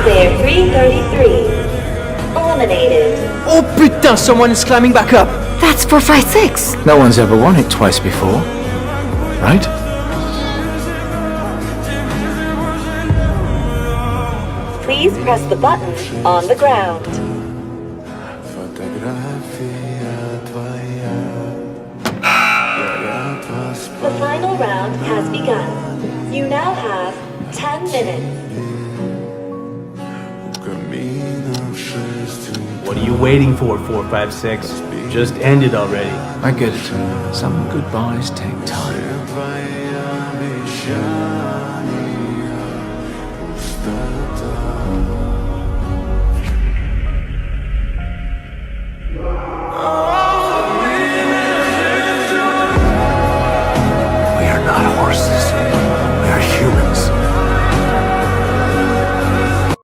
Player 333. Eliminated. Oh putain, someone is climbing back up. That's 456. No one's ever won it twice before, right? Please press the button on the ground. The final round has begun. You now have 10 minutes. What are you waiting for, 456? Just end it already. I get it. Some goodbyes take time.